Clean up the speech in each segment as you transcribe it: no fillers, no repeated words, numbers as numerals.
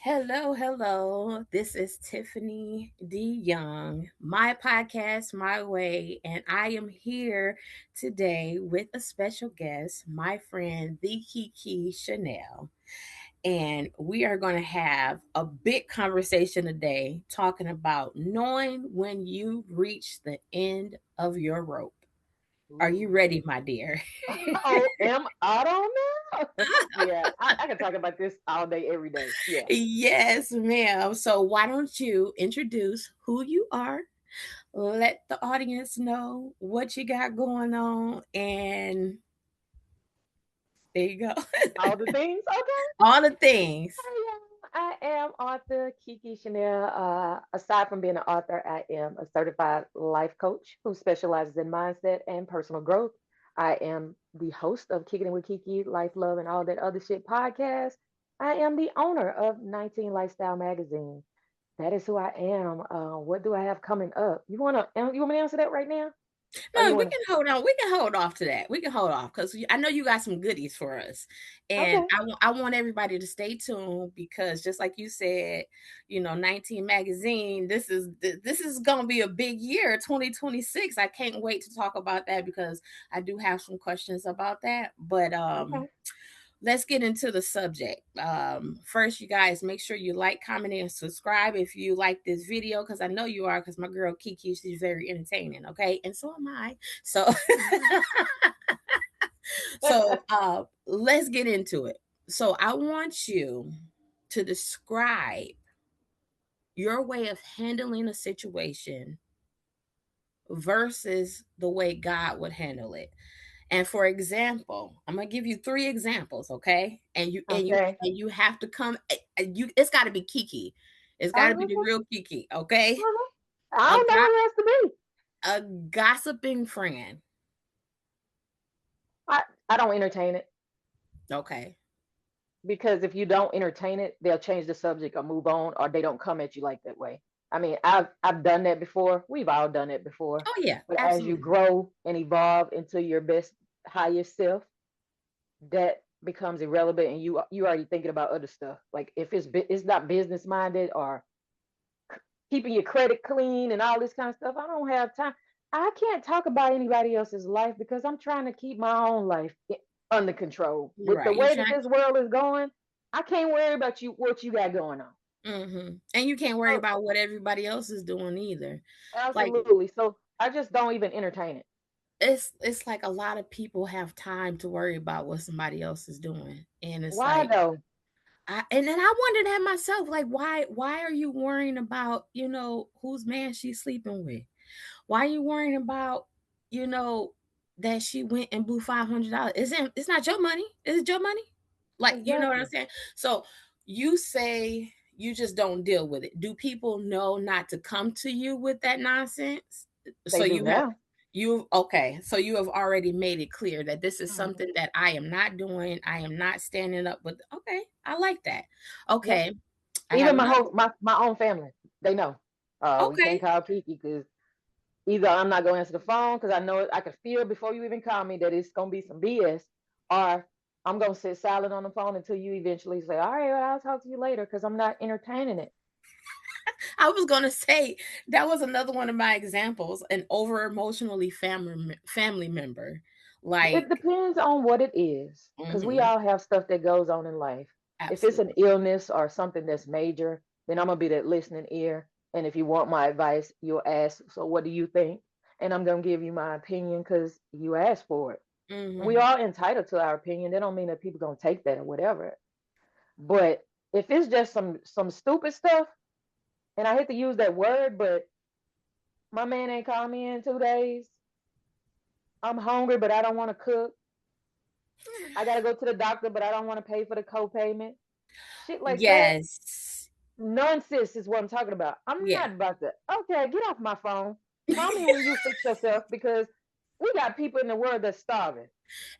Hello, hello. This is Tiffany D. Young, my podcast, My Way, and I am here today with a special guest, my friend, the KeKe Chanel. And we are going to have a big conversation today talking about knowing when you reach the end of your rope. Are you Ooh. ready, my dear? Oh, am I don't know. Yeah, I can talk about this all day, every day. Yeah. Yes, ma'am. So, why don't you introduce who you are? Let the audience know what you got going on, and there you go. All the things. Okay. All the things. I am author KeKe Chanel. Aside from being an author, I am a certified life coach who specializes in mindset and personal growth. I am the host of Kicking It with Kiki, Life, Love, and All That Other Shit podcast. I am the owner of 19 Lifestyle Magazine. That is who I am. What do I have coming up? You want me to answer that right now? Or No, you we wanna can hold on. We can hold off to that. We can hold off because I know you got some goodies for us, and Okay. I want everybody to stay tuned because just like you said, 19 magazine. This is gonna be a big year, 2026. I can't wait to talk about that because I do have some questions about that. But Okay. let's get into the subject. First, you guys make sure you like, comment, and subscribe if you like this video because I know you are because my girl KeKe, she's very entertaining. Okay, and so am I. So, let's get into it. So, I want you to describe your way of handling a situation versus the way God would handle it. And for example, I'm gonna give you three examples, okay? Okay. And you have to come. You it's got to be KeKe. It's got to be the Okay. real KeKe, okay? Uh-huh. I A don't know go- what it has to be. a gossiping friend, I, I don't entertain it okay? because if you don't entertain it, they'll change the subject or move on, or they don't come at you like that way. I mean, I've done that before. We've all done it before. Oh yeah, But as you absolutely. grow and evolve into your best, highest self, that becomes irrelevant, and you already thinking about other stuff. Like if it's not business minded or keeping your credit clean and all this kind of stuff. I don't have time. I can't talk about anybody else's life because I'm trying to keep my own life under control. You're With the right. You way that trying, this world is going, I can't worry about what you got going on. and you can't worry So about what everybody else is doing either. Like absolutely. So I just don't even entertain it. it's like a lot of people have time to worry about what somebody else is doing, and it's Why like though? and then I wondered that myself, like why are you worrying about, whose man she's sleeping with? Why are you worrying about, you know, that she went and blew $500? It's not your money. Is it your money? Like, you know what I'm Exactly. saying? So you say you just don't deal with it. Do people know not to come to you with that nonsense? So They do now. you okay, so you have already made it clear that this is Mhm. something that I am not doing. I am not standing up with. Okay, I like that. Yep. Okay, I have Even my another. whole my own family, they know. We Okay, can't call Kiki because either I'm not gonna answer the phone because I know I can feel before you even call me that it's gonna be some BS, or I'm gonna sit silent on the phone until you eventually say, "All right, well, I'll talk to you later," because I'm not entertaining it. I was gonna say that was another one of my examples. An over emotionally family member, It like, depends on what it is, because we mhm, all have stuff that goes on in life. If it's an absolutely. illness or something that's major, then I'm gonna be that listening ear. And if you want my advice, you'll ask, "So what do you think?" And I'm gonna give you my opinion because you asked for it. We Hmm. are entitled to our opinion. That don't mean that people gonna take that or whatever. But if it's just some stupid stuff, and I hate to use that word, but my man ain't called me in 2 days. I'm hungry, but I don't want to cook. I gotta go to the doctor, but I don't want to pay for the co-payment. Shit like that. Yes, Nonsense is what I'm talking about. I'm yeah, not about to. Okay, get off my phone. Call me when you fix yourself because we got people in the world that's starving.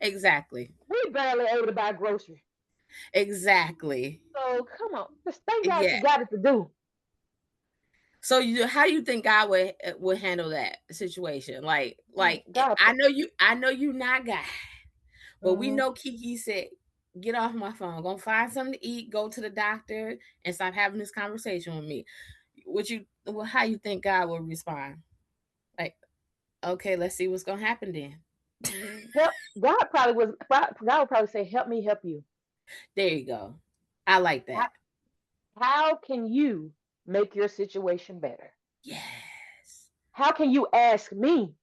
exactly, We barely able to buy groceries. exactly, So come on, just thank God yeah. you got it to do. So how do you think God would handle that situation? Like God, I know you not God, but we mm-hmm, know KeKe said. Get off my phone. Go find something to eat. Go to the doctor and stop having this conversation with me. Well, how you think God will respond? Like, okay, let's see what's gonna happen then. Help. God would probably say, "Help me, help you." There you go. I like How, that. how can you make your situation better? Yes. How can you ask me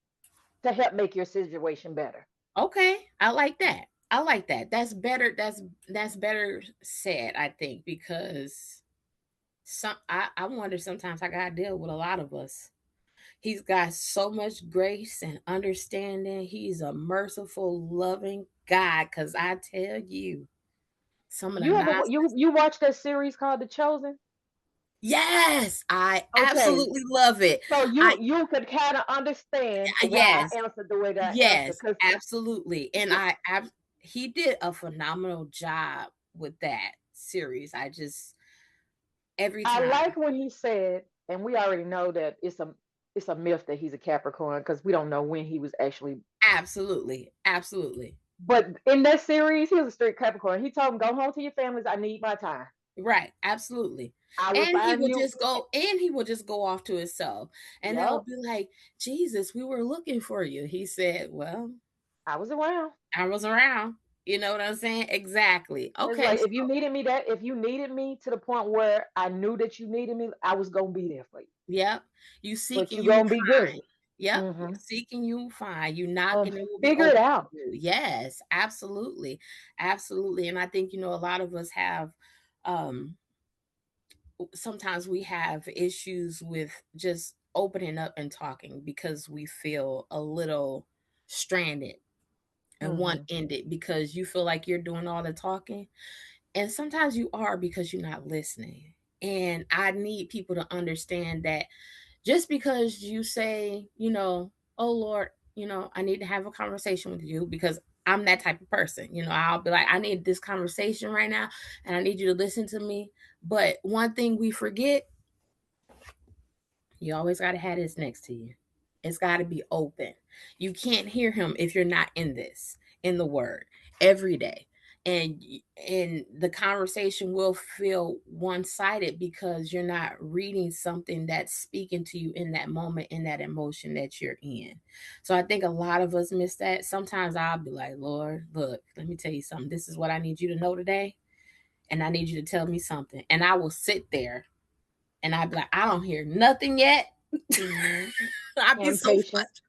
to help make your situation better? Okay. I like that. I like that. That's better. That's better said, I think, because I wonder sometimes I gotta deal with a lot of us. He's got so much grace and understanding. He's a merciful, loving God. Cause I tell you, some of the You ever nonsense. you watch that series called The Chosen? Yes, I Okay, absolutely love it. so I you could kind of understand why yes, I answered the way that I answered yes, because absolutely. And he did a phenomenal job with that series. I just every I time. like when he said, and we already know that it's a myth that he's a Capricorn because we don't know when he was actually. Absolutely, absolutely. But in that series, he was a straight Capricorn. He told him, "Go home to your families. I need my time. Right, absolutely. I will find you." And he will just go off to himself. And they'll Yep, be like, Jesus, we were looking for you. He said, well, I was around. I was around. You know what I'm saying? Exactly. It's Okay. like if you needed me to the point where I knew that you needed me, I was gonna be there for you. Yep. You seek But and you you will gonna be find. good. Yep. You Mm-hmm. seek and you will find. You knock And and it will be figure it open out. to you. Yes, absolutely. Absolutely. And I think, a lot of us have um sometimes we have issues with just opening up and talking because we feel a little stranded and one Mm-hmm. ended because you feel like you're doing all the talking. And sometimes you are because you're not listening. And I need people to understand that just because you say, oh Lord, I need to have a conversation with you because I'm that type of person. I'll be like, I need this conversation right now and I need you to listen to me. But one thing we forget, you always got to have this next to you. It's got to be open. You can't hear him if you're not in the word every day. And the conversation will feel one-sided because you're not reading something that's speaking to you in that moment, in that emotion that you're in. So I think a lot of us miss that. Sometimes I'll be like, Lord, look, let me tell you something. This is what I need you to know today. And I need you to tell me something. And I will sit there and I'd be like, I don't hear nothing yet. Mm-hmm. I'd be so Impatient. frustrated.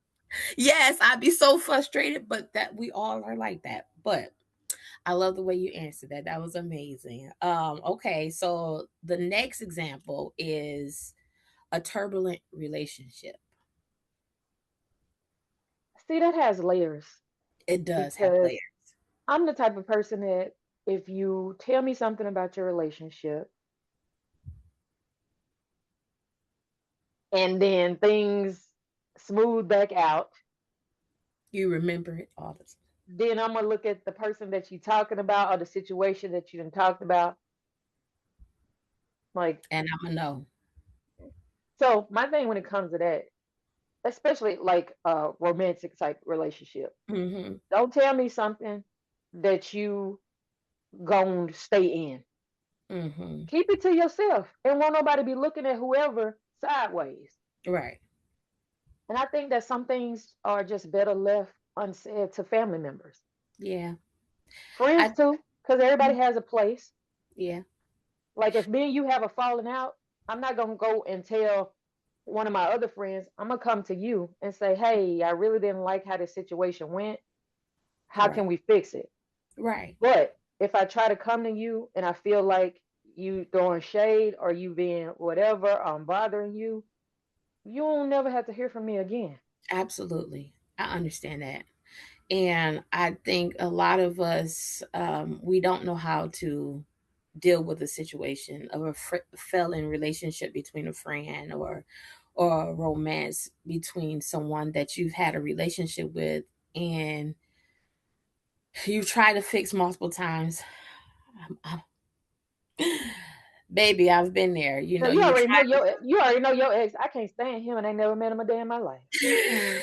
Yes, I'd be so frustrated, but that we all are like that. But I love the way you answered that. That was amazing. Okay, so the next example is a turbulent relationship. See, that has layers It does have because layers. I'm the type of person that if you tell me something about your relationship and then things smooth back out, You remember it all the time. then I'm gonna look at the person that you're talking about or the situation that you done talked about. Like, And I'm a no. so my thing when it comes to that, especially like a romantic type relationship, Mm-hmm. don't tell me something that you gonna stay in. Mm-hmm. Keep it to yourself and won't nobody be looking at whoever sideways. Right. And I think that some things are just better left unsaid to family members. Yeah. Friends I too, because everybody has a place. yeah. Like if me and you have a falling out, I'm not gonna go and tell one of my other friends. I'm gonna come to you and say, "Hey, I really didn't like how this situation went. How Right. can we fix it?" Right. But if I try to come to you and I feel like you throwing shade or you being whatever, I'm bothering you, you will never have to hear from me again. Absolutely. I understand that. And I think a lot of us, we don't know how to deal with a situation of a failing relationship between a friend or a romance between someone that you've had a relationship with and you try to fix multiple times. Baby, I've been there. So You try you already know your ex. I can't stand him, and I never met him a day in my life to.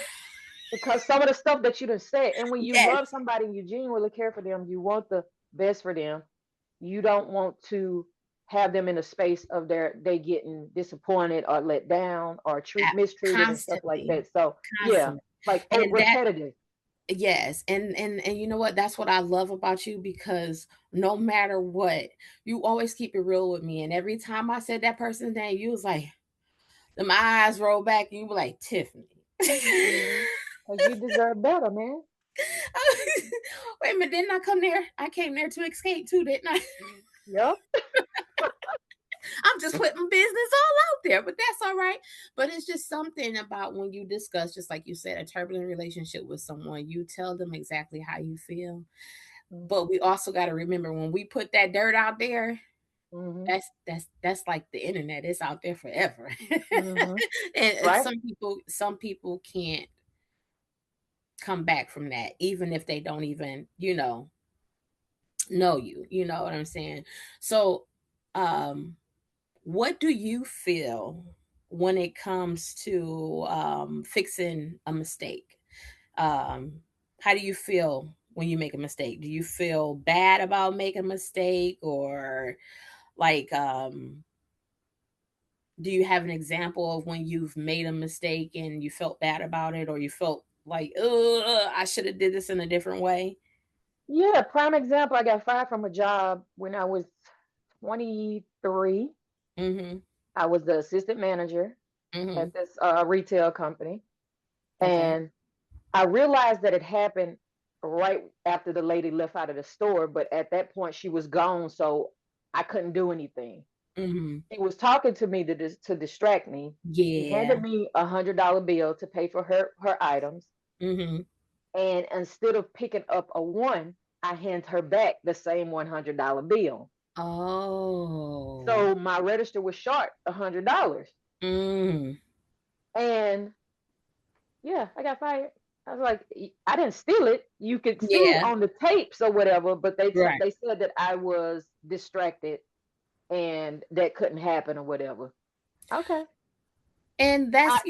because some of the stuff that you done said. And when you Yes, love somebody and you genuinely care for them, you want the best for them. You don't want to have them in a space of they getting disappointed or let down or mistreated and stuff like constantly, that. So yeah, constantly. like And that repetitive. yes, and you know what? That's what I love about you because no matter what, you always keep it real with me. And every time I said that person's name, you was like, my eyes roll back, and you were like, Tiffany. Mm-hmm. Cause you deserve better, man. Wait a minute, didn't I come there? I came there to escape too, didn't I? Yep. I'm just putting my business all out there, but that's all right. But it's just something about when you discuss, just like you said, a turbulent relationship with someone, you tell them exactly how you feel. But we also got to remember when we put that dirt out there, Mm-hmm. that's like the internet. It's out there forever. Mm-hmm. And Right. some people can't come back from that, even if they don't even, know you. You know what I'm saying? So, um, what do you feel when it comes to fixing a mistake? Um, how do you feel when you make a mistake? Do you feel bad about making a mistake, or like, do you have an example of when you've made a mistake and you felt bad about it, or you felt like, I should have did this in a different way? Yeah. Prime example. I got fired from a job when I was 23. Mm-hmm. I was the assistant manager Mm-hmm. at this retail company, Okay. and I realized that it happened right after the lady left out of the store, but at that point she was gone, so I couldn't do anything. Mm-hmm. She was talking to me to distract me. She handed Yeah. me $100 bill to pay for her items, Mm-hmm. and instead of picking up a one, I hand her back the same $100 bill. Oh. So my register was short $100, Mm. and yeah, I got fired. I was like, I didn't steal it. You could see Yeah. on the tapes or whatever, but Right. they said that I was distracted and that couldn't happen or whatever. Okay. And I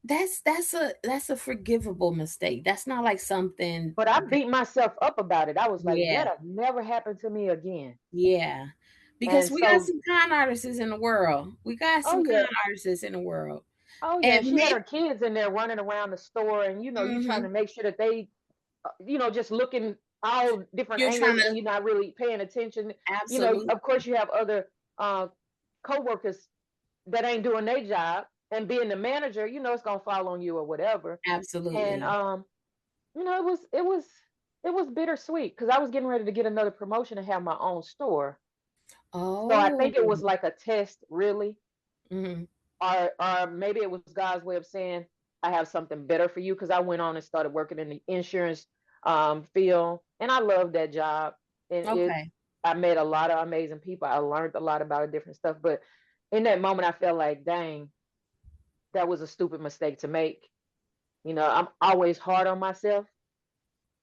that's a forgivable mistake. That's not like something. But I beat myself up about it. I was like, Yeah. that'll never happen to me again. Yeah. Because And we got so, some con artists in the world. We got oh some con yeah, artists in the world. oh And yeah, she had maybe her kids in there running around the store, and you trying mhm, to make sure that they, just looking all different you're trying angles, to and you're not really paying attention. absolutely, Of course, you have other uh, coworkers that ain't doing their job, and being the manager, it's gonna fall on you or whatever. And absolutely. it was bittersweet because I was getting ready to get another promotion and have my own store. So I Oh. think it was like a test, really, Mhm. or maybe it was God's way of saying I have something better for you, because I went on and started working in the insurance field, and I loved that job. And Okay. I met a lot of amazing people. I learned a lot about different stuff, but in that moment, I felt like, dang, that was a stupid mistake to make. I'm always hard on myself,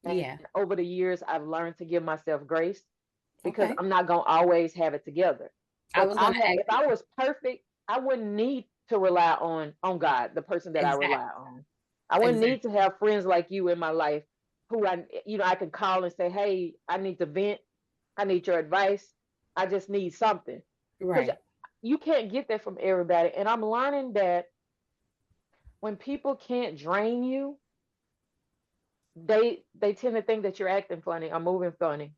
and Yeah. over the years, I've learned to give myself grace because Okay. I'm not gonna always have it together. I was gonna ask If you I was perfect, I wouldn't need to rely on God, the person that I rely exactly. on. I wouldn't need to Exactly. have friends like you in my life who I can call and say, "Hey, I need to vent. I need your advice. I just need something." Because Right. you can't get that from everybody. And I'm learning that when people can't drain you, they tend to think that you're acting funny or moving funny.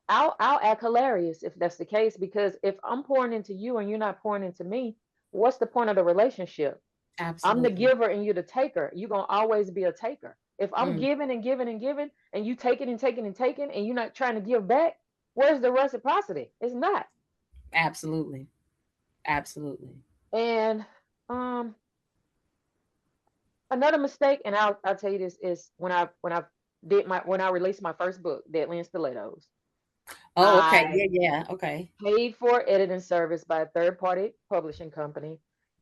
I'll act hilarious if that's the case, because if I'm pouring into you and you're not pouring into me, what's the point of the relationship? I'm the Absolutely. giver and you're the taker. You're gonna always be a taker. If I'm Mm, giving and giving and giving, and you taking and taking and taking, and you're not trying to give back, where's the reciprocity? It's not. absolutely. Absolutely. And um another mistake, and I'll tell you this, is when I released my first book, Deadly and Stilettos. Oh, okay. I Yeah, yeah. Okay. paid for editing service by a third party publishing company,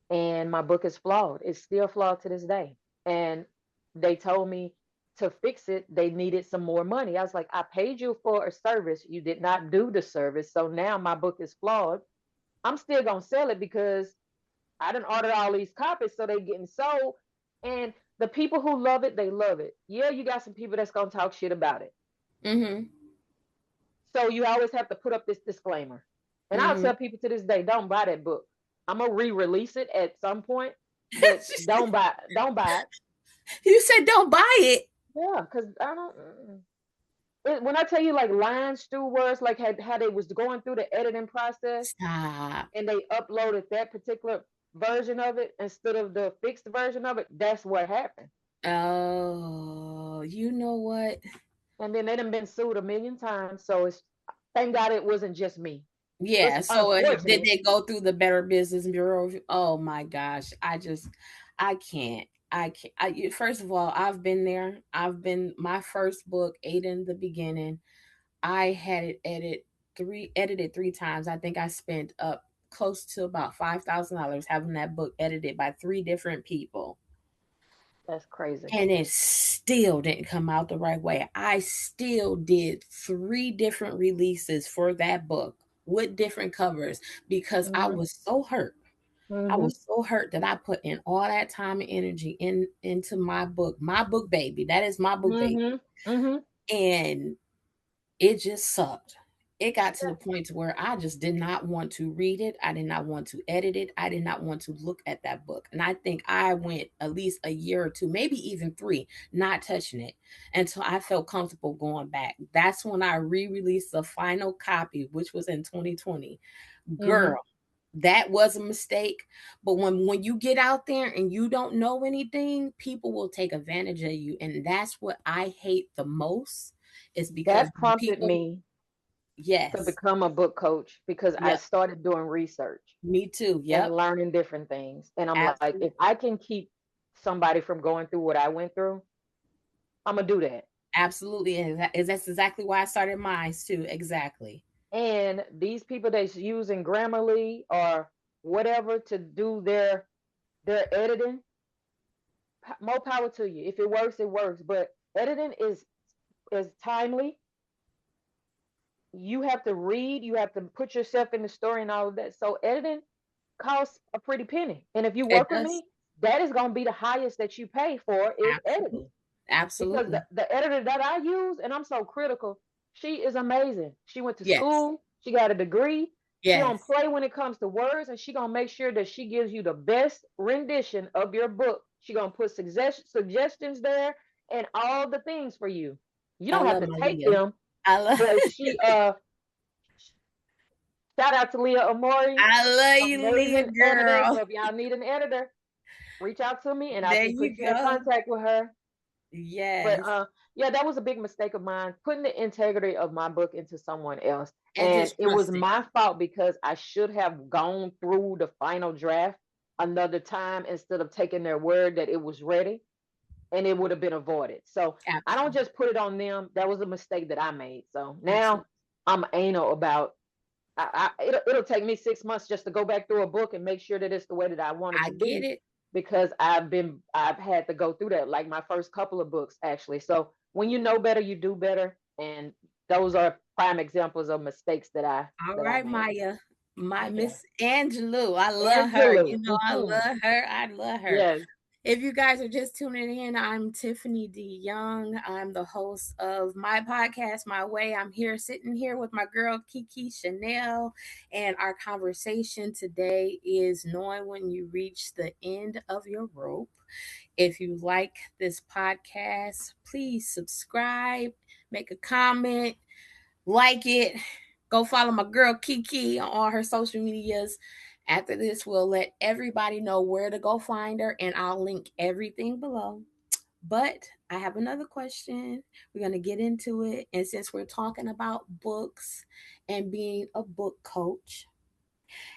and my book is flawed. It's still flawed to this day. And they told me to fix it, they needed some more money. I was like, I paid you for a service. You did not do the service. So now my book is flawed. I'm still going to sell it because I didn't order all these copies. So they're getting sold. And the people who love it, they love it. Yeah, you got some people that's going to talk shit about it. Mhm. So you always have to put up this disclaimer. And I'll Mm-hmm. tell people to this day, don't buy that book. I'm gonna re-release it at some point, but don't buy it. You said don't buy it. Yeah, because I don't. When I tell you like lines through words, like had how they was going through the editing process, Stop. and they uploaded that particular version of it instead of the fixed version of it. That's what happened. Oh, you know what? And then they done been sued a million times. So it's thank God it wasn't just me. It's Yeah. So did unfortunate. they go through the Better Business Bureau? Oh my gosh. I can't. I can't. First of all, I've been there. I've been my first book, Eight in the Beginning. I had it edited three times. I think I spent up close to about $5,000 having that book edited by three different people. That's crazy. And it still didn't come out the right way. I still did three different releases for that book with different covers because I Mhm. was so hurt. I Mhm. was so hurt that I put in all that time and energy into my book baby. That is my book baby. Mhm. Mhm. And it just sucked. It got to Yeah, the point to where I just did not want to read it. I did not want to edit it. I did not want to look at that book. And I think I went at least a year or two, maybe even three, not touching it until I felt comfortable going back. That's when I re-released the final copy, which was in 2020. Girl, Mhm. that was a mistake. But when you get out there and you don't know anything, people will take advantage of you. And that's what I hate the most is because that prompted people. me to Yes. become a book coach because I Yep. started doing research Me too. and Yep. learning different things. And I'm like, Absolutely. if I can keep somebody from going through what I went through, I'm gonna do that. Absolutely. And that's exactly why I started mine too. Exactly. And these people that's using Grammarly or whatever to do their editing, more power to you. If it works, it works. But editing is timely. You have to read, you have to put yourself in the story and all of that. So editing costs a pretty penny. And if you It work with does. me, that is going to be the highest that you pay for is Absolutely. editing. Because Absolutely. the editor that I use, and I'm so critical, she is amazing. She went to Yes. school, she got a degree, she don't Yes. play when it comes to words, and she gonna make sure that she gives you the best rendition of your book. She gonna put suggestions there and all the things for you. You I don't have love to my take Leah. them, I love but she shout out to Leah Amori, I love you, Leah amazing editor. girl. So if y'all need an editor, reach out to me and I There can you put you in go. contact with her. But Yes. yeah, that was a big mistake of mine, putting the integrity of my book into someone else. And And just it was trust it. my fault because I should have gone through the final draft another time instead of taking their word that it was ready and it would have been avoided. So I don't Absolutely. just put it on them. That was a mistake that I made. So now Absolutely. I'm anal about it'll take me 6 months just to go back through a book and make sure that it's the way that I want it I to get be it. because I've had to go through that like my first couple of books actually. So when you know better, you do better, and those are prime examples of mistakes All that I right, made. Maya. My Yeah, Miss Angelou. I love her. Angela. You know, I love her. I love her. Yes. If you guys are just tuning in, I'm Tiffany D. Young. I'm the host of my podcast, My Way. I'm here sitting here with my girl KeKe Chanel, and our conversation today is knowing when you reach the end of your rope. If you like this podcast, please subscribe, make a comment, like it. Go follow my girl KeKe on all her social medias. After this, we'll let everybody know where to go find her, and I'll link everything below. But I have another question. We're going to get into it. And since we're talking about books and being a book coach,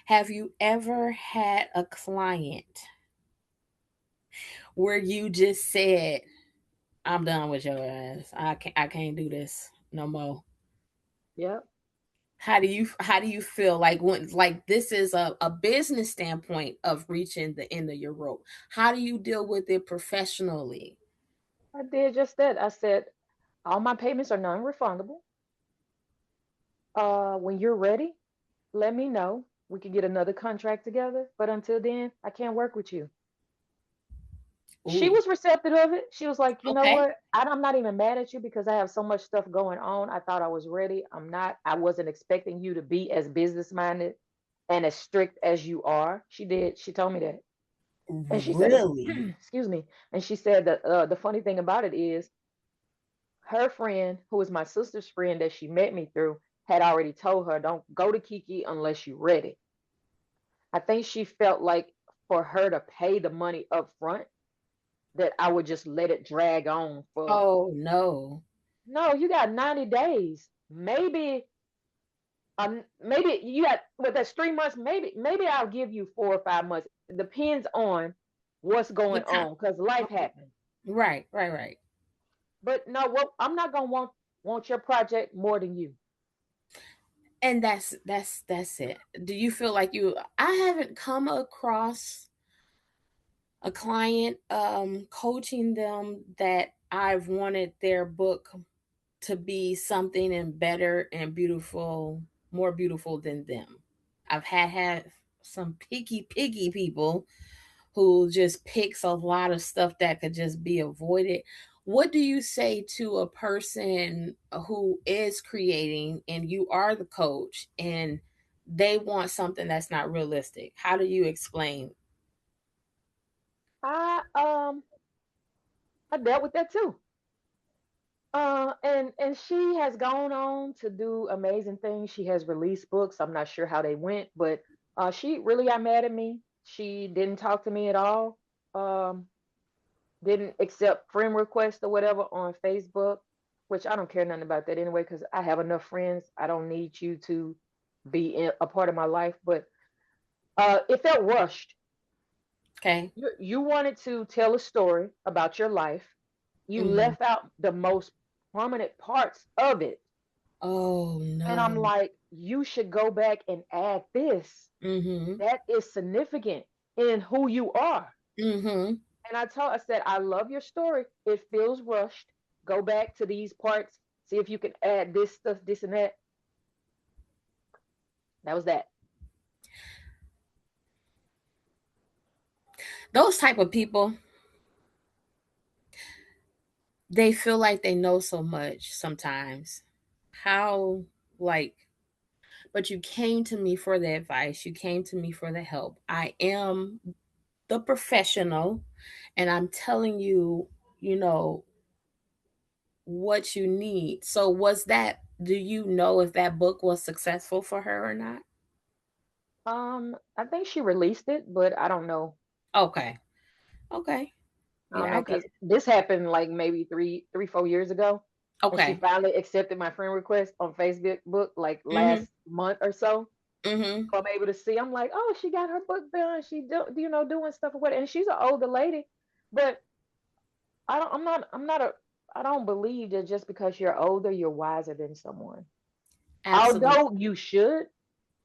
have you ever had a client where you just said, I'm done with your ass. I can't do this no more. Yep. How do you feel like when like this is a business standpoint of reaching the end of your rope? How do you deal with it professionally? I did just that. I said all my payments are non-refundable. When you're ready, let me know. We can get another contract together. But until then, I can't work with you. She Ooh, was receptive of it. She was like, you know okay. what? I'm not even mad at you because I have so much stuff going on. I thought I was ready. I'm not. I wasn't expecting you to be as business minded and as strict as you are. She did. She told me that. And she said, Really? excuse me. And she said that the funny thing about it is her friend, who was my sister's friend that she met me through, had already told her, don't go to KeKe unless you're ready. I think she felt like for her to pay the money up front, that I would just let it drag on for, Oh no. no, you got 90 days. Maybe you got, well, that's 3 months. Maybe I'll give you 4 or 5 months. It depends on what's The going time. on because life Okay. happens. Right, right, right. But no, what I'm not gonna want your project more than you. And that's it. Do you feel like you I haven't come across a client coaching them that I've wanted their book to be something and better and beautiful, more beautiful than them. I've had some picky piggy people who just picks a lot of stuff that could just be avoided. What do you say to a person who is creating and you are the coach and they want something that's not realistic? How do you explain? I um I dealt with that too. And she has gone on to do amazing things. She has released books. I'm not sure how they went, but she really got mad at me. She didn't talk to me at all. Um, didn't accept friend requests or whatever on Facebook, which I don't care nothing about that anyway, because I have enough friends. I don't need you to be a part of my life. But it felt rushed. Okay. You wanted to tell a story about your life. You Hmm. left out the most prominent parts of it. Oh And I'm no. like, you should go back and add this. Mm-hmm. That is significant in who you are. Mm-hmm. And I said, I love your story. It feels rushed. Go back to these parts. See if you can add this stuff, this and that. That was that. Those type of people, they feel like they know so much sometimes. How, like, but you came to me for the advice, you came to me for the help. I am the professional, and I'm telling you, you know, what you need. So, was that, do you know if that book was successful for her or not? I think she released it, but I don't know. Okay. Okay. I don't Yeah, I know get because it. this happened like maybe 4 years ago, and she Okay. finally accepted my friend request on Facebook book like Mhm. last month or so. Mhm. So I'm able to see. I'm like, oh, she got her book done. She doing stuff or what. And she's an older lady, but I don't. I'm not. I'm not a. I don't believe that just because you're older, you're wiser than someone. Absolutely. Although you should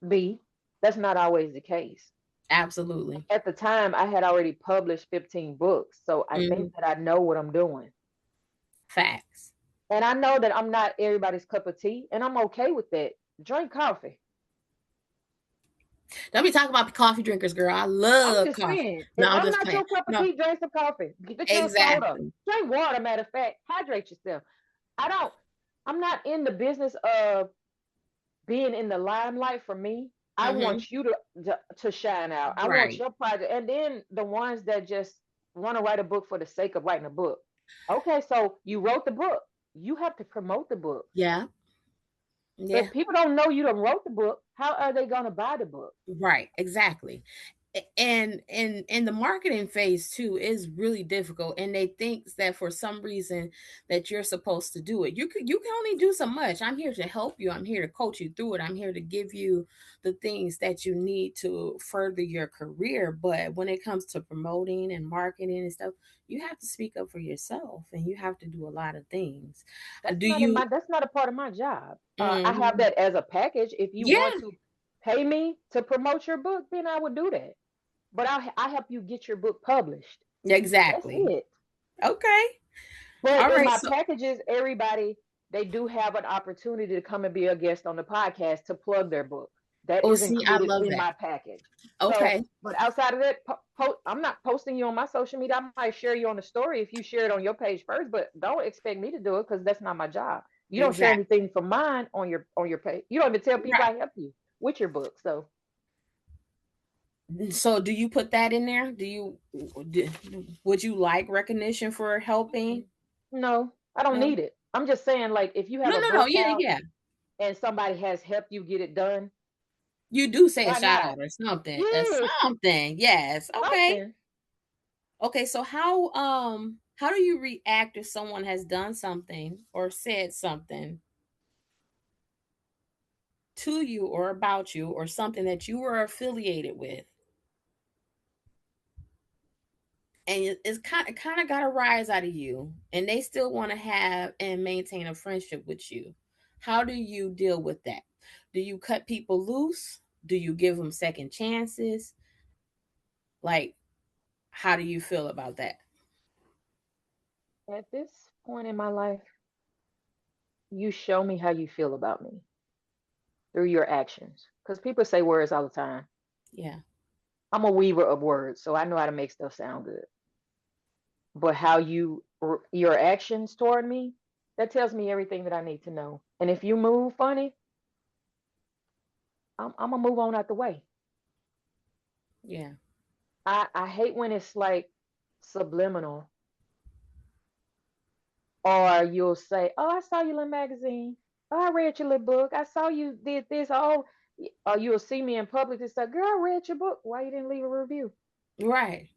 be, that's not always the case. Absolutely. At the time, I had already published 15 books, so I think Mhm. that I know what I'm doing. Facts. And I know that I'm not everybody's cup of tea, and I'm okay with that. Drink coffee. Don't be talking about coffee drinkers, girl. I I'm love just coffee. saying, No, if I'm I'm just not playing. your cup of No, tea, drink some coffee. Get your soda. exactly. Drink water, matter of fact. Hydrate yourself. I don't, I'm not in the business of being in the limelight for me. I Mhm. want you to shine out. I want Right. your project. And then the ones that just want to write a book for the sake of writing a book. Okay, so you wrote the book. You have to promote the book. Yeah. Yeah. If people don't know you done wrote the book, how are they gonna buy the book? Right, exactly. And the marketing phase too is really difficult, and they think that for some reason that you're supposed to do it. You can only do so much. I'm here to help you. I'm here to coach you through it. I'm here to give you the things that you need to further your career. But when it comes to promoting and marketing and stuff, you have to speak up for yourself, and you have to do a lot of things. Do you? That's not a part of my job. I have Mhm. that as a package. If you Yeah, want to pay me to promote your book, then I would do that. But I help you get your book published. That's exactly. it. Okay. But All in right. my So packages, everybody they do have an opportunity to come and be a guest on the podcast to plug their book. That Oh, is see, I included love in that. my package. So, Okay, but outside of that, I'm not posting you on my social media. I might share you on the story if you share it on your page first, but don't expect me to do it because that's not my job. You don't share exactly. anything from mine on your page. You don't even tell people Right. I help you with your book. So, So, do you put that in there? Do, would you like recognition for helping? mm-mm. No, I don't No, need it. I'm just saying, like, if you no, have a no, no. book Yeah, out yeah. and somebody has helped you get it done, You do say a why shout not? out or something. Yes, Something. Yes. Okay. something. Okay. So how do you react if someone has done something or said something to you or about you or something that you were affiliated with, and it's kind of got to rise out of you, and they still want to have and maintain a friendship with you? How do you deal with that? Do you cut people loose? Do you give them second chances? Like, how do you feel about that? At this point in my life, you show me how you feel about me through your actions. Because people say words all the time. Yeah. I'm a weaver of words, so I know how to make stuff sound good. But how your actions toward me, that tells me everything that I need to know. And if you move funny, I'm gonna move on out the way. Yeah. I hate when it's like subliminal, or you'll say, "Oh, I saw your little magazine. Oh, I read your little book. I saw you did this. Oh," or you'll see me in public and say, "Girl, I read your book. Why you didn't leave a review?" Right.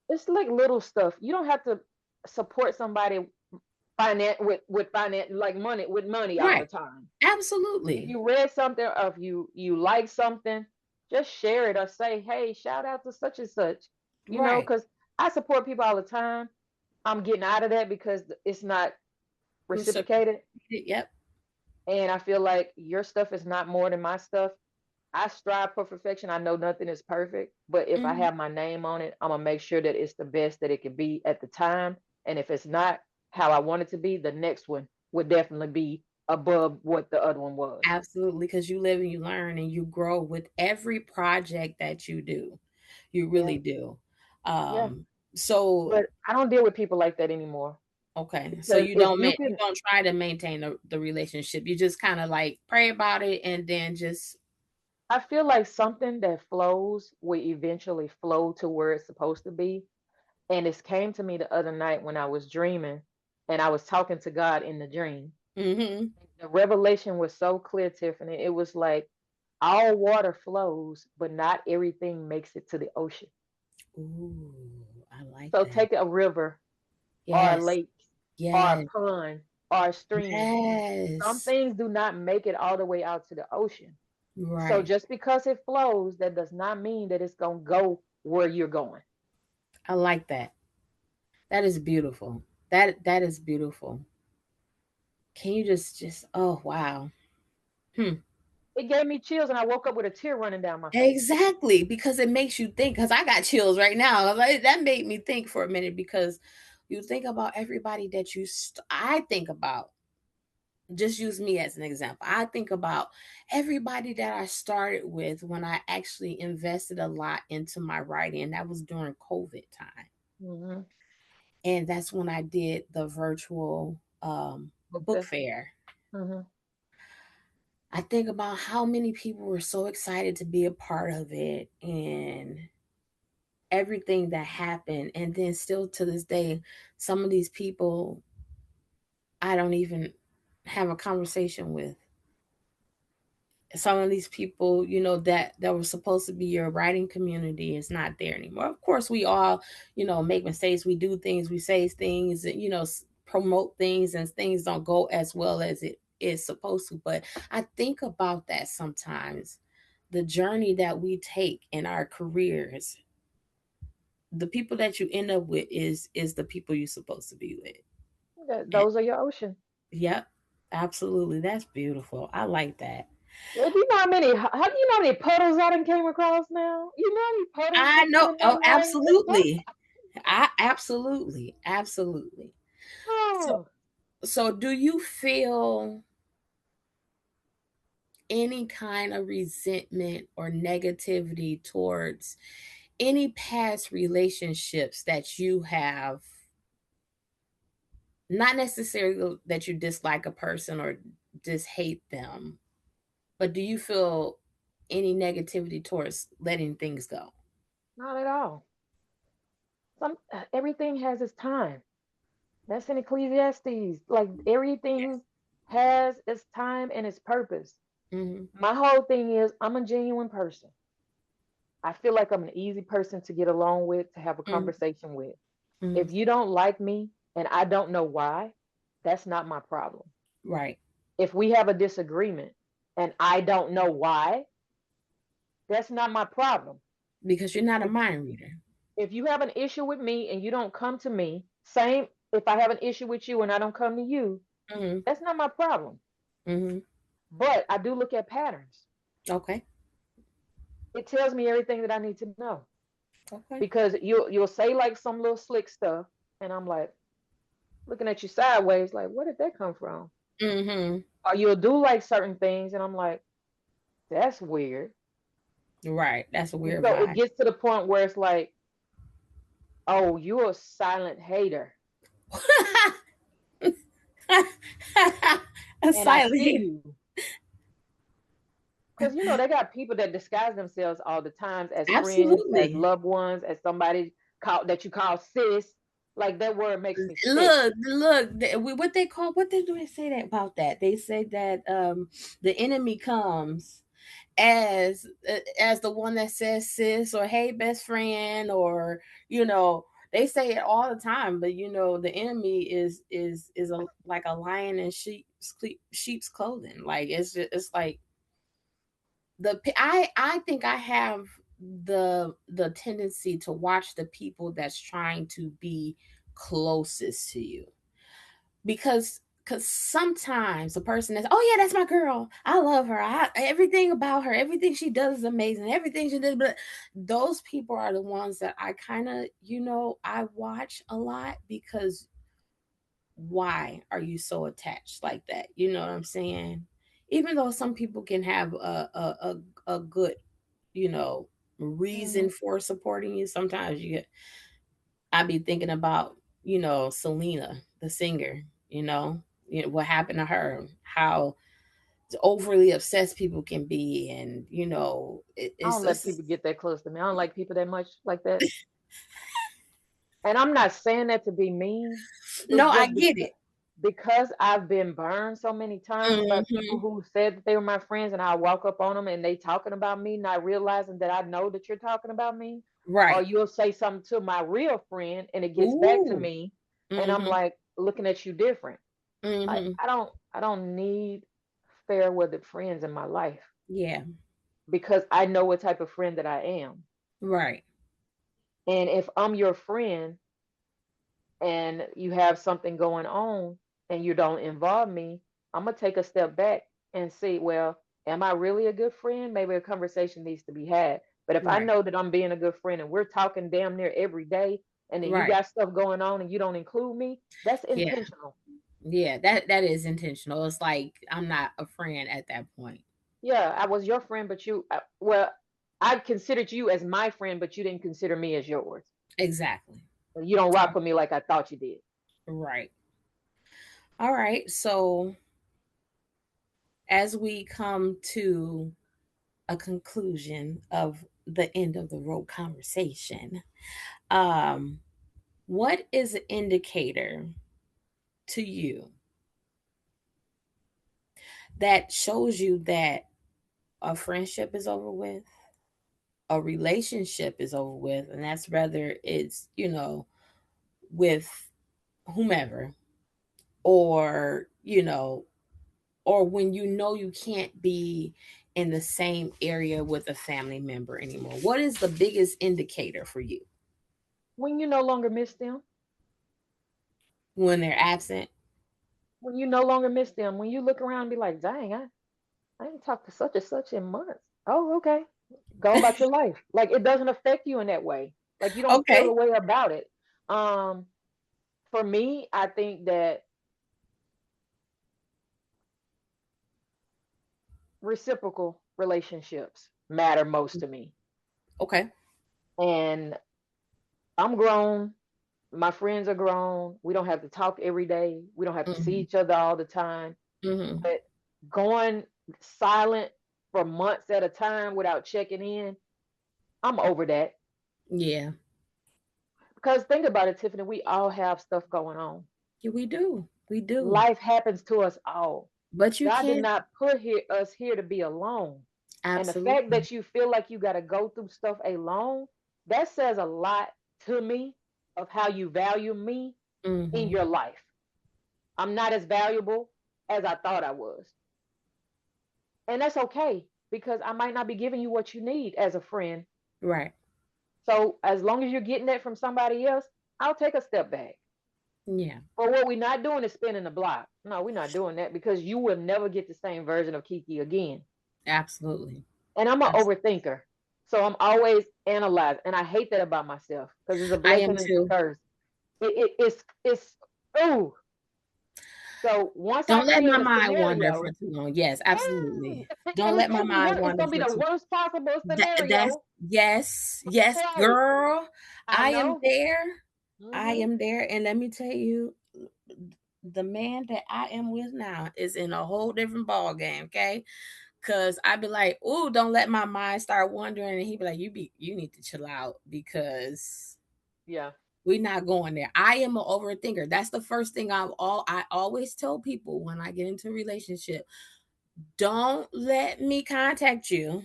It's like little stuff. You don't have to support somebody with finance, like money, with money all the Right. time. If Absolutely. you read something, or if you like something, just share it or say, "Hey, shout out to such and such." Right. Because I support people all the time. I'm getting out of that because it's not Reciprocated. reciprocated. Yep. And I feel like your stuff is not more than my stuff. I strive for perfection. I know nothing is perfect, but if I Hmm. have my name on it, I'm gonna make sure that it's the best that it can be at the time. And if it's not how I want it to be, the next one would definitely be above what the other one was. Absolutely, because you live and you learn and you grow with every project that you do. You Yeah, really do. yeah. Um, so But I don't deal with people like that anymore okay, so because if you you can, don't try to maintain the relationship. You just kind of like pray about it and then just I feel like something that flows will eventually flow to where it's supposed to be. And it came to me the other night when I was dreaming and I was talking to God in the dream. mm-hmm. The revelation was so clear, Tiffany. It was like all water flows, but not everything makes it to the ocean. Ooh, I like So that. take a river or a Yes. lake or a Yes. pond or a stream. Some Yes. things do not make it all the way out to the ocean. So Right. just because it flows, that does not mean that it's going to go where you're going. I like that. That is beautiful. That is beautiful. Can you just oh wow. Hmm. It gave me chills and I woke up with a tear running down my face. Exactly, because it makes you think. Because I got chills right now. Like, that made me think for a minute because you think about everybody that I think about. Just use me as an example. I think about everybody that I started with when I actually invested a lot into my writing. And that was during COVID time, Hmm. and that's when I did the virtual book Okay. fair. Hmm. I think about how many people were so excited to be a part of it and everything that happened. And then, still to this day, some of these people I don't even have a conversation with. Some of these people, that was supposed to be your writing community is not there anymore. Of course, we all, make mistakes. We do things, we say things, promote things, and things don't go as well as it is supposed to. But I think about that sometimes. The journey that we take in our careers, the people that you end up with is the people you're supposed to be with. And, Those are your ocean. yep, absolutely. That's beautiful. I like that. Yeah, do you know how many? How do you know how many puddles I done came across now? You know how many puddles I that's know. been Oh, down my way? absolutely. I absolutely. So Oh, so do you feel any kind of resentment or negativity towards any past relationships that you have, not necessarily that you dislike a person or just hate them, but do you feel any negativity towards letting things go? Not at all. Everything has its time. That's in Ecclesiastes. Like everything has its time and its purpose. Mm-hmm. My whole thing is I'm a genuine person. I feel like I'm an easy person to get along with, to have a Mm-hmm. conversation with. Mm-hmm. If you don't like me and I don't know why, that's not my problem. Right. If we have a disagreement and I don't know why, that's not my problem. Because you're not a If mind reader. if you have an issue with me and you don't come to me, same if I have an issue with you and I don't come to you, Mm-hmm. that's not my problem. Mm-hmm. But I do look at patterns. Okay. It tells me everything that I need to know. Okay. Because you'll say like some little slick stuff, and I'm like looking at you sideways, like, where did that come from? Mm-hmm. Or you'll do like certain things, and I'm like, that's weird. Right. That's a And weird so it vibe. gets to the point where it's like, oh, you're a silent hater. A And I silent. see you. Because they got people that disguise themselves all the times as friends, as Absolutely. loved ones, as somebody that you call sis. Like that word makes me sick. Look. What they call? What they do? They say that about that. They say that the enemy comes as the one that says sis or hey best friend, or you know they say it all the time. But the enemy is a like a lion in sheep's clothing. Like it's like I think I have the tendency to watch the people that's trying to be closest to you, because sometimes a person is, oh yeah, that's my girl, I love her, everything about her, everything she does is amazing, everything she did. But those people are the ones that I kind of, I watch a lot, because why are you so attached like that? You know what I'm saying? Even though some people can have a good, you know, reason Mhm. for supporting you, sometimes I be thinking about, Selena, the singer, what happened to her, how overly obsessed people can be. And, I it's don't let just, people get that close to me. I don't like people that much like that. And I'm not saying that to be mean. no, It's I just get it. because I've been burned so many times by people Hmm. who said that they were my friends, and I walk up on them and they talking about me, not realizing that I know that you're talking about me. Or Right. you'll say something to my real friend and it gets back to Ooh. me, and I'm Hmm. like looking at you different. Like Hmm. I don't need fair weather friends in my life Yeah. because I know what type of friend that I am. Right. And if I'm your friend and you have something going on and you don't involve me, I'm gonna take a step back and see, well, am I really a good friend? Maybe a conversation needs to be had. But if I Right. know that I'm being a good friend and we're talking damn near every day, and then you Right. got stuff going on and you don't include me, that's Yeah. intentional. Yeah. That is intentional. It's like I'm not a friend at that point. Yeah, I was your friend, but well, I considered you as my friend, but you didn't consider me as yours. Exactly. You don't rock with me like I thought you did. Right. All right. So as we come to a conclusion of the end of the road conversation, um, what is an indicator to you that shows you that a friendship is over with, a relationship is over with, and that's whether it's, with whomever, or, or when you can't be in the same area with a family member anymore? What is the biggest indicator for you When you no longer miss them, when they're absent? when you no longer miss them, when you look around and be like, dang, I ain't talked to such and such in months. Oh, okay. Go about your life. Like it doesn't affect you in that way. Like you don't feel Okay. a way about it. Um, for me, I think that reciprocal relationships matter most to me. Okay. And I'm grown. My friends are grown. We don't have to talk every day. We don't have to see Hmm. each other all the time. Hmm. But going silent for months at a time without checking in, I'm over that. Yeah. Because think about it, Tiffany, we all have stuff going on. Yeah, we do. We do. Life happens to us all. But you God did can't. not put us here to be alone. And the fact Absolutely. that you feel like you got to go through stuff alone, that says a lot to me of how you value me in Hmm. your life. I'm not as valuable as I thought I was. And that's okay because I might not be giving you what you need as a friend. Right. So as long as you're getting that from somebody else, I'll take a step back. Yeah. But what we're not doing is spinning the block. No, we're not doing that because you will never get the same version of KeKe again. Absolutely. And I'm an Abs- overthinker. So I'm always analyzing. And I hate that about myself because it's a I am blessing and it's a too. curse. It's oh. So once I Don't let my create a mind wander for scenario, too long. Yes, absolutely. Don't and let my mind it's wander gonna be for the too. worst possible That's scenario. yes, yes, Right. girl. I I am know. there. I Hmm. am there, and let me tell you, the man that I am with now is in a whole different ball game. Okay, cause I be like, "Ooh, don't let my mind start wandering," and he be like, you need to chill out because Yeah. we're not going there." I am an overthinker. That's the first thing I always tell people when I get into a relationship. Don't let me contact you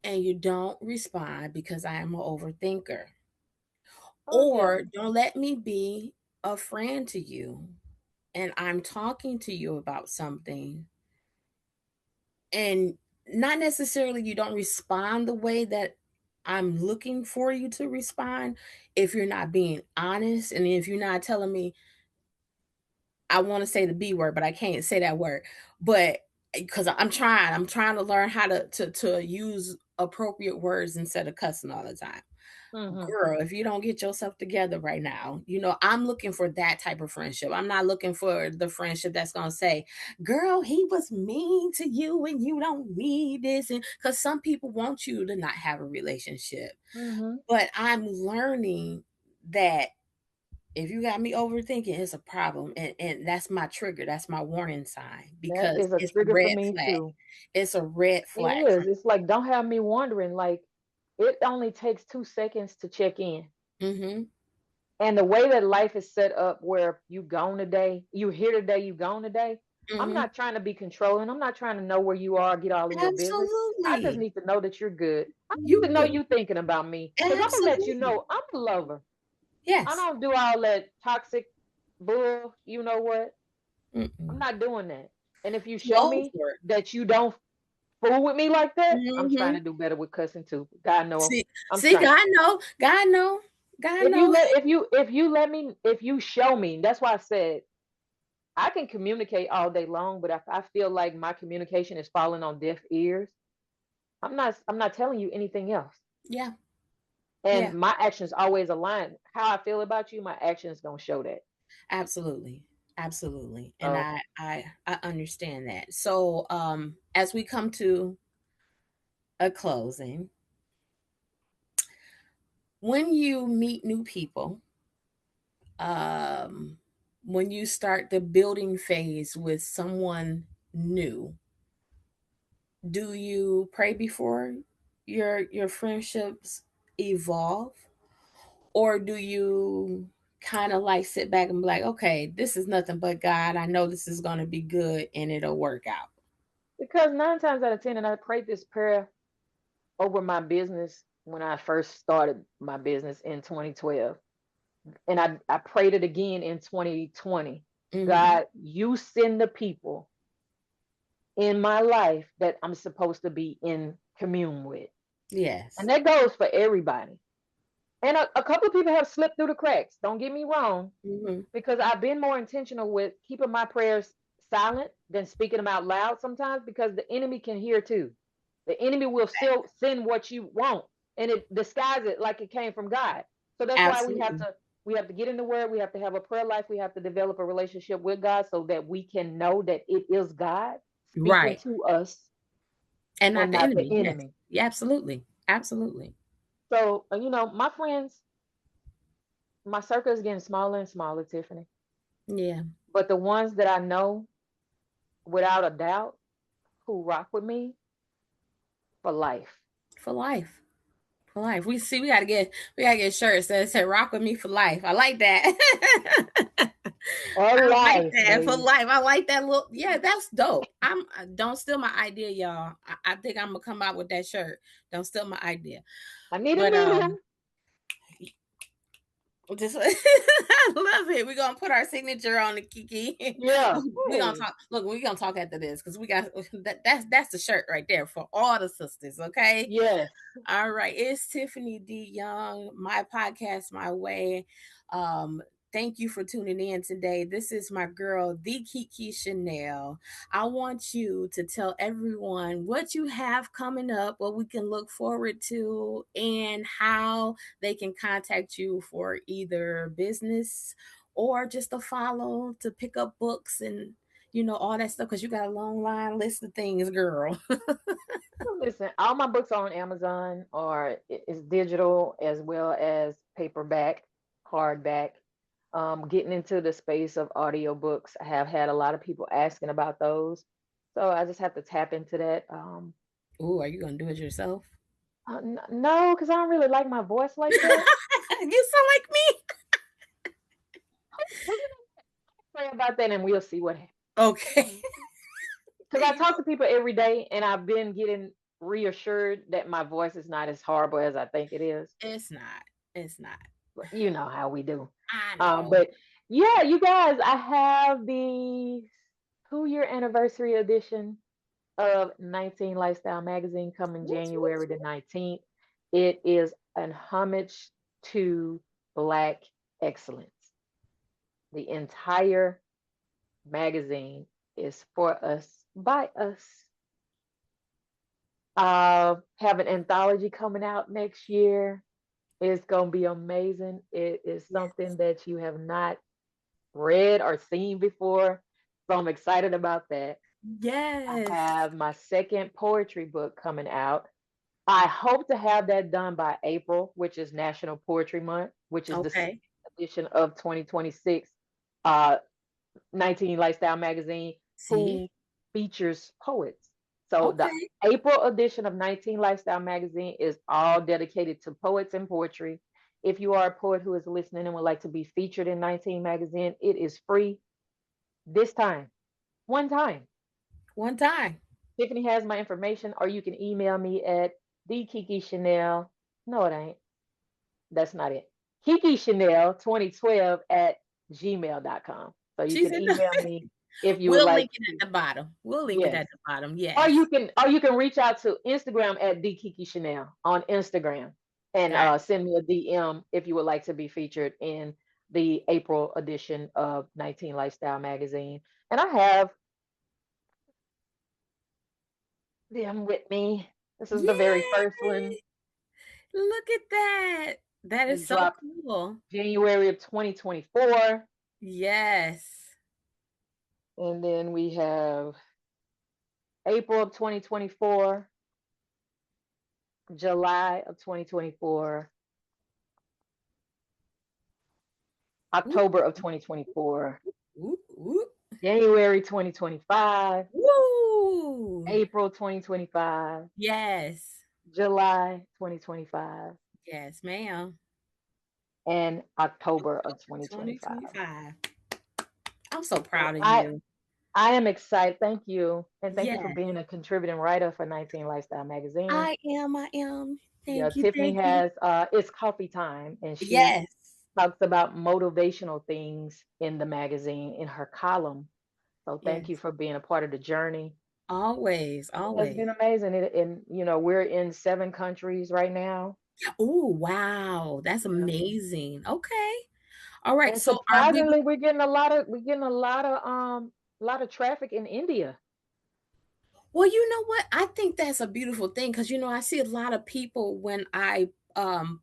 and you don't respond because I am an overthinker. Oh yeah. Or don't let me be a friend to you and I'm talking to you about something and not necessarily you don't respond the way that I'm looking for you to respond. If you're not being honest and if you're not telling me, I want to say the B word, but I can't say that word. But because I'm trying to learn how to use appropriate words instead of cussing all the time. Hmm. Girl, if you don't get yourself together right now, I'm looking for that type of friendship. I'm not looking for the friendship that's going to say, girl, he was mean to you and you don't need this. And because some people want you to not have a relationship. Hmm. But I'm learning that if you got me overthinking, it's a problem. And that's my trigger. That's my warning sign That because is a it's a trigger for red me flag. too. It's a red It flag for is. It's like don't have me wondering. Like it only takes 2 seconds to check in. me. Mm-hmm. And the way that life is set up where you gone today, you here today, you gone today. I'm Mm-hmm. not trying to be controlling. I'm not trying to know where you are, get all in your business. I just Absolutely. need to know that you're good. I need You to know good. you thinking about me. Because I'm gonna let you Absolutely. know I'm a lover. I Yes. don't do all that toxic bull, you know what? I'm Mm-mm. not doing that. And if you Too show old me for it. that you don't fool with me like that, I'm trying Mhm. to do better with cussing too. God know See I'm see, trying. God know, God know, God If you know. let if you let me if you show me, that's why I said I can communicate all day long, but if I feel like my communication is falling on deaf ears, I'm not telling you anything else. Yeah, yeah, And my actions always align. How I feel about you, my actions gonna show that. absolutely, absolutely, and So I understand that. So, as we come to a closing, when you meet new people, um, when you start the building phase with someone new, do you pray before your friendships evolve? Or do you kind of like sit back and be like, okay, this is nothing but God. I know this is going to be good and it'll work out. because 9 times out of 10, and I prayed this prayer over my business when I first started my business in 2012. And I prayed it again in 2020. Hmm. God, you send the people in my life that I'm supposed to be in commune with. And Yes. that goes for everybody. And a couple of people have slipped through the cracks. Don't get me wrong, Hmm. because I've been more intentional with keeping my prayers silent than speaking them out loud sometimes because the enemy can hear too. The enemy will still send what you want and it disguise it like it came from God. So that's why we have Absolutely. to we have to get in the word, we have to have a prayer life, we have to develop a relationship with God so that we can know that it is God speaking Right. to us And not and the not the enemy. Yes. enemy. Yeah, absolutely. Absolutely. So, my friends, my circle is getting smaller and smaller, Tiffany. Yeah. But the ones that I know without a doubt who rock with me for life. For life. For life. We gotta get shirts that say rock with me for life. I like that. For I like life, that for baby. life. I like that little. Yeah, that's dope. Don't steal my idea, y'all. I think I'm gonna come out with that shirt. Don't steal my idea. I need a But medium. just I love it. We're gonna put our signature on the KeKe. Yeah. We're gonna Hey. talk. Look, we're gonna talk after this because we got that's the shirt right there for all the sisters. Okay. Yes. All right, it's Tiffany D. Young, my podcast, my way. Um, thank you for tuning in today. This is my girl, the KeKe Chanel. I want you to tell everyone what you have coming up, what we can look forward to, and how they can contact you for either business or just a follow to pick up books and all that stuff because you got a long line list of things, girl. Well, listen, all my books are on Amazon or it's digital as well as paperback, hardback. Getting into the space of audiobooks, I have had a lot of people asking about those. So I just have to tap into that. Ooh, are you gonna do it yourself? No, because I don't really like my voice like that. You sound like me. We're gonna pray about that and we'll see what happens. Okay. Because I talk to people every day and I've been getting reassured that my voice is not as horrible as I think it is. It's not. It's not. But you know how we do. I know. But yeah, you guys, I have the 2-year anniversary edition of 19 Lifestyle Magazine coming What? January the 19th. It is an homage to Black excellence. The entire magazine is for us, by us. Have an anthology coming out next year. It's gonna be amazing. It is Yes. something that you have not read or seen before. So I'm excited about that. I Yes. have my second poetry book coming out. I hope to have that done by April, which is National Poetry Month, which is the Okay. edition of 2026 uh, 19 Lifestyle Magazine, See? who features poets. So the Okay. April edition of 19 Lifestyle Magazine is all dedicated to poets and poetry. If you are a poet who is listening and would like to be featured in 19 Magazine, it is free this time, one time. One time. Tiffany has my information, or you can email me at the Kiki Chanel. No, it ain't. That's not it. Kiki Chanel 2012 at gmail.com. So you She can said email me if you would we'll like link it to. at the bottom. We'll link it Yes. at the bottom. Or Yes. you can reach out to Instagram at the Kiki Chanel on Instagram and Got send me a DM if you would like to be featured in the April edition of 19 Lifestyle Magazine. And I have them with me. This is the very Yay! first one. Look at that. That This is so dropped cool. January of 2024. Yes. And then we have April of 2024, July of 2024, Ooh, October of 2024, ooh, ooh. January 2025, Woo! April 2025, Yes. July 2025, Yes, ma'am. and October of 2025. 2025. I'm so So proud of I you. I am excited. Thank you. And thank you for Yes, being a contributing writer for 19 Lifestyle Magazine. I am. I am. Yeah, Thank you. Tiffany Thank you. has it's coffee time and she Yes. talks about motivational things in the magazine in her column. So thank you Yes. for being a part of the journey. Always. It's Always. been amazing. And we're in 7 countries right now. Oh, wow. That's Yeah. amazing. Okay. All right. And So are we surprisingly, we're getting a lot of traffic in India. well, you know what? I think that's a beautiful thing because I see a lot of people when I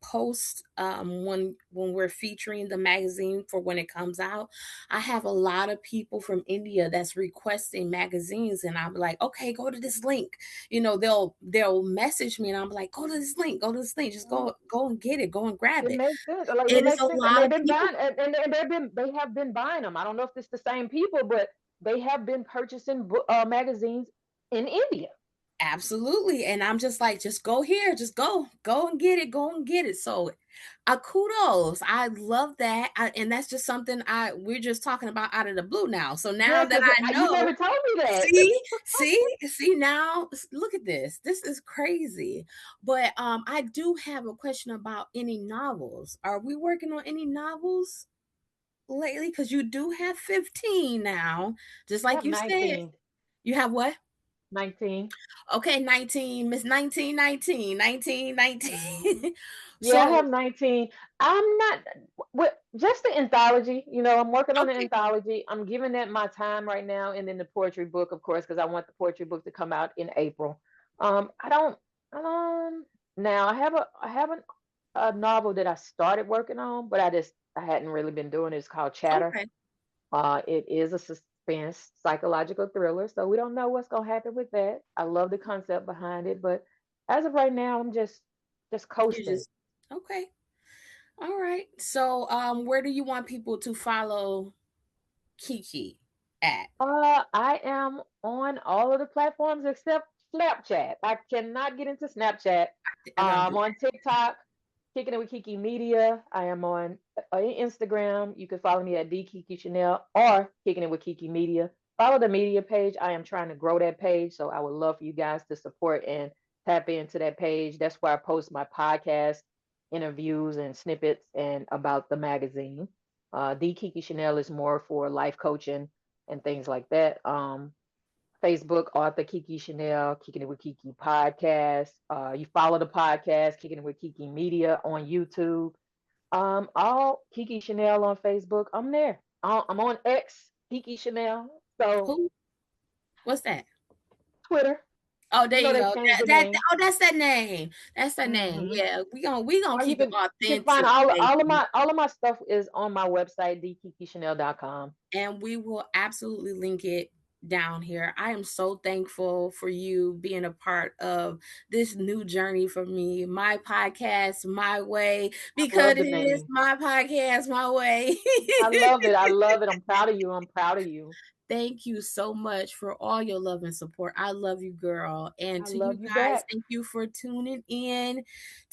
post when we're featuring the magazine for when it comes out. I have a lot of people from India that's requesting magazines, and I'm like, okay, go to this link. They'll message me, and I'm like, go to this link, go to this link, just Mhm. go and get it, go and grab It it. makes sense. Like it It is makes a sense, and lot they've of been people. buying, and they have been buying them. I don't know if it's the same people, but they have been purchasing magazines in India. Absolutely. And I'm just like, just go here, just go and get it, go and get it. So kudos. I love that. And that's just something we're just talking about out of the blue now. So now Yeah, that because I you know, never told me that. see now, look at this. This is crazy. But I do have a question about any novels. Are we working on any novels lately? Because you do have 15 now, just I like have you said. 19. You have what? 19. Okay, 19, Miss 1919, 1919. Yeah, I So, have 19. I'm not with just the anthology. I'm working on the okay, anthology. I'm giving that my time right now, and then the poetry book, of course, because I want the poetry book to come out in April. I don't. Now I have a novel that I started working on, but I hadn't really been doing it. It's called Chatter. okay. It is a suspense psychological thriller, so we don't know what's gonna happen with that. I love the concept behind it, but as of right now, I'm just You coasting. just okay. All right. So, where do you want people to follow KeKe at? I am on all of the platforms except Snapchat. I cannot get into Snapchat. I don't do I'm on TikTok, kicking it with KeKe Media. I am on Instagram. You can follow me at the Chanel or kicking it with KeKe Media. Follow the media page. I am trying to grow that page, so I would love for you guys to support and tap into that page. That's where I post my podcast interviews and snippets and about the magazine. The Kiki Chanel is more for life coaching and things like that. Facebook, author Kiki Chanel, Kicking It with Kiki podcast. You follow the podcast, Kicking It with Kiki Media on YouTube. All Kiki Chanel on Facebook. I'm there. I'm on X, Kiki Chanel. So who? What's that? Twitter. Oh, there You know you they go. changed the That name. oh, that's that name. That's that name. Hmm. Yeah, we gonna Or you keep it can find authentic, all of baby. my stuff is on my website, thekikichanel.com. And we will absolutely link it down here. I am so thankful for you being a part of this new journey for me, my podcast, my way, I because love it the is name. my podcast, my way. I love it. I love it. I'm proud of you. I'm proud of you. Thank you so much for all your love and support. I love you, girl. And I to you love you guys, back. thank you for tuning in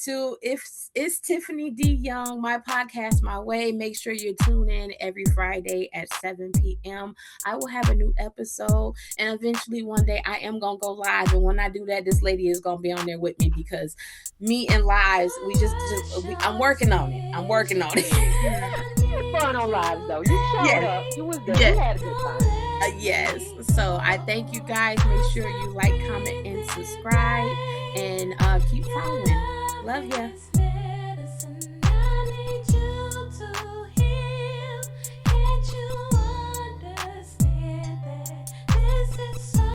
to If It's Tiffany D. Young, my podcast, My Way. Make sure you tune in every Friday at 7 p.m. I will have a new episode, and eventually one day I am gonna go live. And when I do that, this lady is gonna be on there with me because me and lives, I'm working on it. I'm working on Mm. it. We had fun on lives though. You showed Yes, up. You was there. We yes. had a good time. Yes. So I thank you guys. Make sure you like, comment, and subscribe, and keep following. Love ya.